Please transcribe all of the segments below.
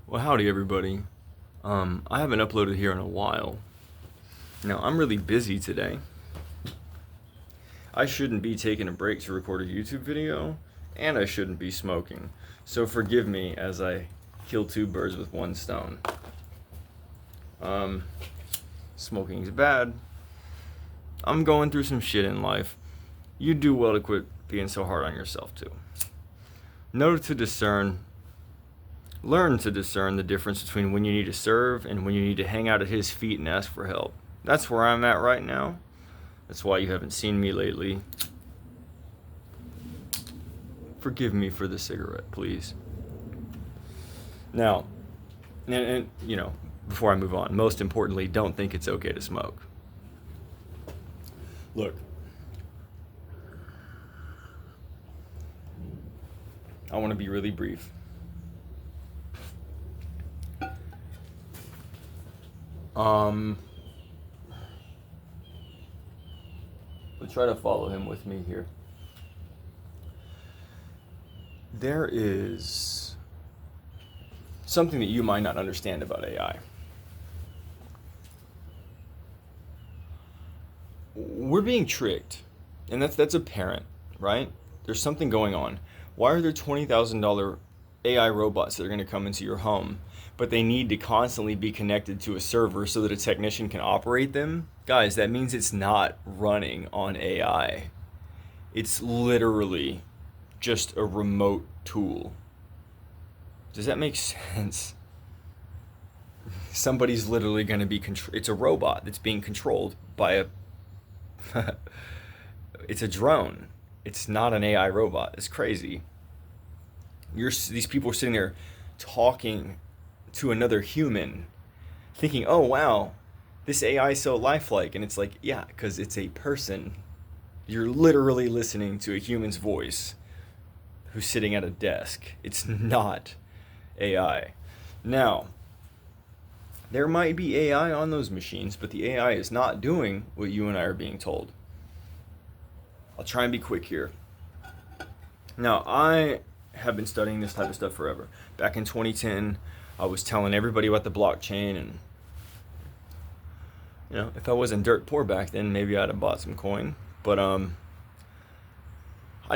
Well, howdy everybody. I haven't uploaded here in a while. Now, I'm really busy today. I shouldn't be taking a break to record a YouTube video, and I shouldn't be smoking. So forgive me as I kill two birds with one stone. Smoking is bad. I'm going through some shit in life. You do well to quit being so hard on yourself too. Learn to discern the difference between when you need to serve and when you need to hang out at his feet and ask for help. That's where I'm at right now. That's why you haven't seen me lately. Forgive me for the cigarette, please. Now, and before I move on, most importantly, don't think it's okay to smoke. Look, I want to be really brief. Let's try to follow him with me here. There is something that you might not understand about AI. We're being tricked, and that's apparent, right? There's something going on. Why are there $20,000 AI robots that are going to come into your home, but they need to constantly be connected to a server so that a technician can operate them? Guys, that means it's not running on AI. It's literally just a remote tool. Does that make sense? Somebody's literally going to be it's a robot that's being controlled by a it's a drone. It's not an AI robot. It's crazy. These people are sitting there talking to another human, thinking, oh wow, this AI is so lifelike. And it's like, yeah, because it's a person. You're literally listening to a human's voice who's sitting at a desk. It's not AI. Now, there might be AI on those machines, but the AI is not doing what you and I are being told. I'll try and be quick here. Now, I have been studying this type of stuff forever. Back in 2010, I was telling everybody about the blockchain, and if I wasn't dirt poor back then, maybe I'd have bought some coin. But I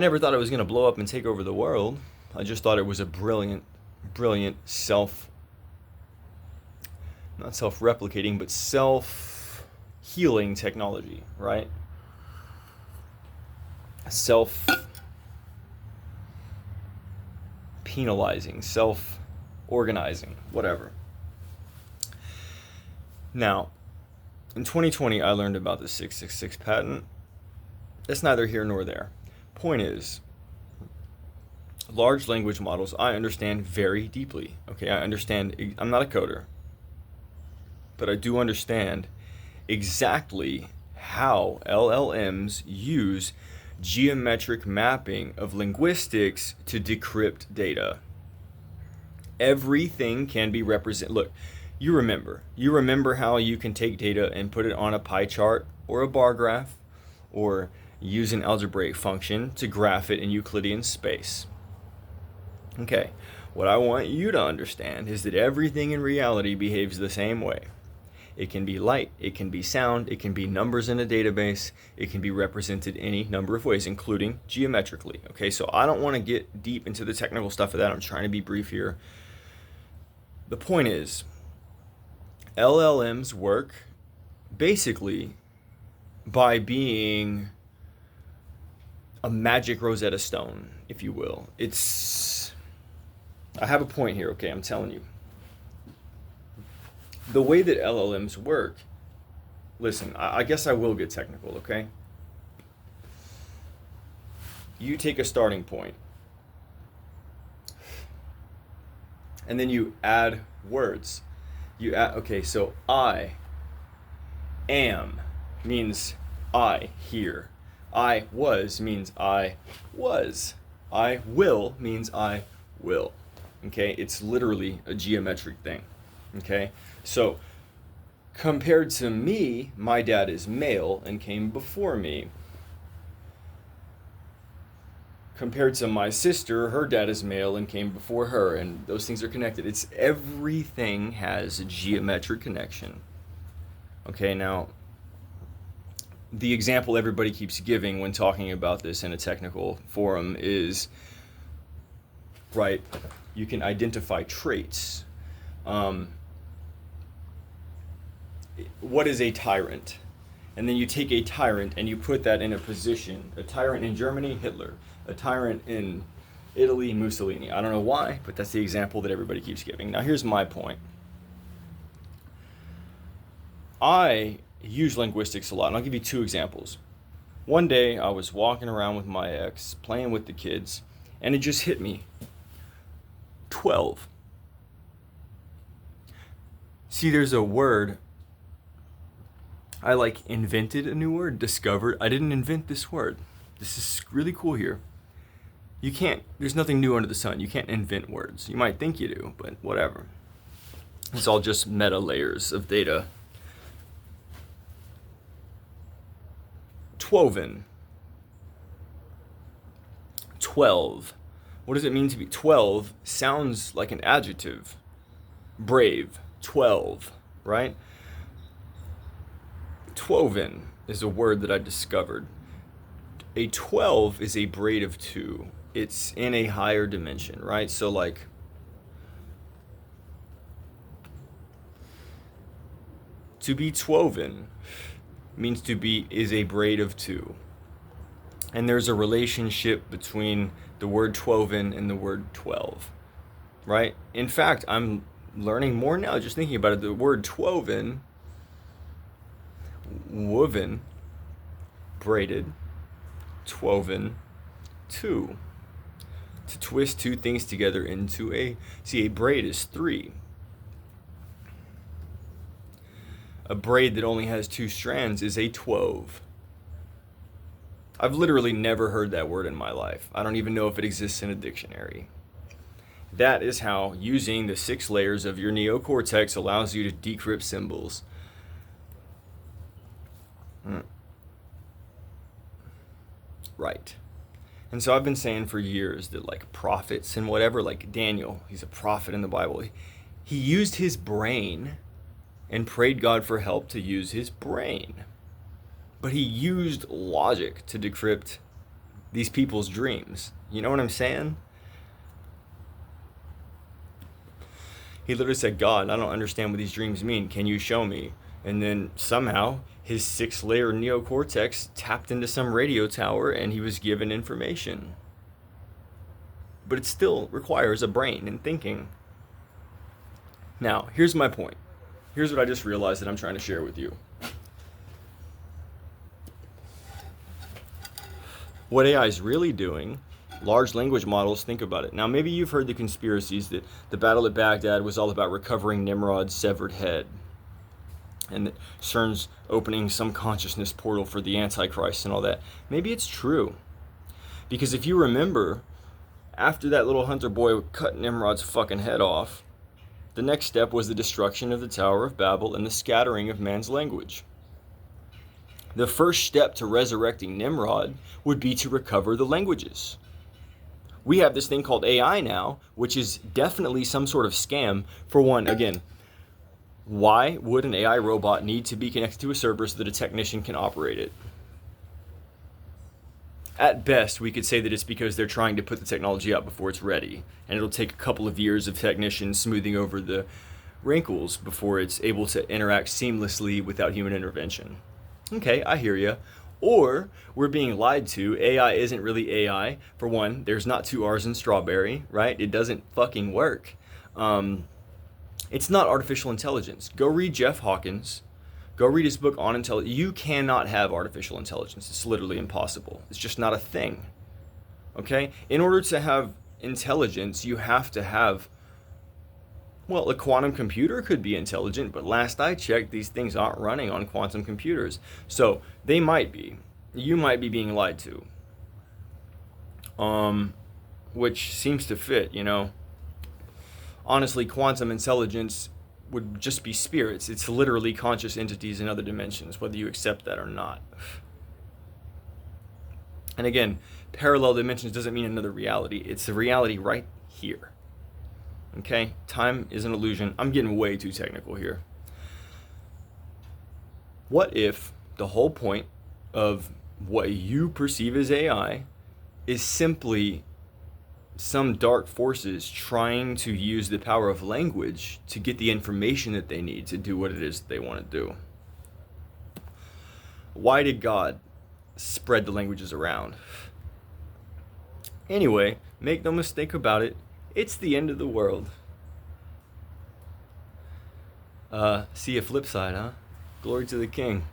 never thought it was going to blow up and take over the world. I just thought it was a brilliant not self-replicating, but self-healing technology, right? Self-penalizing, self-organizing, whatever. Now, in 2020, I learned about the 666 patent. That's neither here nor there. Point is, large language models, I understand very deeply. Okay, I understand. I'm not a coder, but I do understand exactly how LLMs use geometric mapping of linguistics to decrypt data. Everything can be represented. Look, you remember how you can take data and put it on a pie chart or a bar graph, or use an algebraic function to graph it in Euclidean space. Okay, what I want you to understand is that everything in reality behaves the same way. It can be light, it can be sound, it can be numbers in a database, it can be represented any number of ways, including geometrically. Okay, so I don't want to get deep into the technical stuff of that. I'm trying to be brief here. The point is, LLMs work basically by being a magic Rosetta Stone, if you will. I have a point here, okay, I'm telling you. The way that LLMs work, listen, I guess I will get technical, okay? You take a starting point, and then you add words. Okay, so I am means I here. I was means I was. I will means I will. Okay, it's literally a geometric thing. Okay, so compared to me, my dad is male and came before me. compared to my sister, her dad is male and came before her, and those things are connected. It's everything has a geometric connection. Okay, now the example everybody keeps giving when talking about this in a technical forum is, right, you can identify traits. What is a tyrant? And then you take a tyrant and you put that in a position. A tyrant in Germany, Hitler. A tyrant in Italy, Mussolini. I don't know why, but that's the example that everybody keeps giving. Now here's my point. I use linguistics a lot, and I'll give you two examples. One day I was walking around with my ex, playing with the kids, and it just hit me. 12. See, there's a word. I invented a new word, discovered. I didn't invent this word. This is really cool here. There's nothing new under the sun. You can't invent words. You might think you do, but whatever. It's all just meta layers of data. Twoven. 12. What does it mean to be 12? Sounds like an adjective. Brave. 12, right? Twoven is a word that I discovered. A 12 is a braid of 2. It's in a higher dimension, right? So to be twoven means is a braid of 2. And there's a relationship between the word twoven and the word 12, right? In fact, I'm learning more now just thinking about it. The word twoven, woven, braided, twoven, 2. To twist two things together into a braid is 3. A braid that only has 2 strands is a 12. I've literally never heard that word in my life. I don't even know if it exists in a dictionary. That is how using the 6 layers of your neocortex allows you to decrypt symbols. Right. And so I've been saying for years that prophets and whatever, like Daniel, he's a prophet in the Bible. He used his brain and prayed God for help to use his brain. But he used logic to decrypt these people's dreams. You know what I'm saying? He literally said, God, I don't understand what these dreams mean. Can you show me? And then somehow his 6-layer neocortex tapped into some radio tower and he was given information. But it still requires a brain and thinking. Now, here's my point. Here's what I just realized that I'm trying to share with you. What AI is really doing, large language models, think about it. Now, maybe you've heard the conspiracies that the battle at Baghdad was all about recovering Nimrod's severed head, and that CERN's opening some consciousness portal for the Antichrist and all that. Maybe it's true. Because if you remember, after that little hunter boy cut Nimrod's fucking head off, the next step was the destruction of the Tower of Babel and the scattering of man's language. The first step to resurrecting Nimrod would be to recover the languages. We have this thing called AI now, which is definitely some sort of scam. For one, again, why would an AI robot need to be connected to a server so that a technician can operate it? At best, we could say that it's because they're trying to put the technology out before it's ready, and it'll take a couple of years of technicians smoothing over the wrinkles before it's able to interact seamlessly without human intervention. Okay, I hear you. Or we're being lied to. AI isn't really AI. For one, there's not 2 R's in strawberry, right? It doesn't fucking work. It's not artificial intelligence. Go read Jeff Hawkins. Go read his book on intelligence. You cannot have artificial intelligence. It's literally impossible. It's just not a thing. Okay? In order to have intelligence, you have to have, well, a quantum computer could be intelligent, but last I checked, these things aren't running on quantum computers. So they might be. You might be being lied to. Which seems to fit, you know. Honestly, quantum intelligence would just be spirits. It's literally conscious entities in other dimensions, whether you accept that or not. And again, Parallel dimensions doesn't mean another reality. It's the reality right here. Okay? Time is an illusion. I'm getting way too technical here. What if the whole point of what you perceive as AI is simply some dark forces trying to use the power of language to get the information that they need to do what it is that they want to do? Why did God spread the languages around? Anyway, make no mistake about it, it's the end of the world. See a flip side, huh? Glory to the King.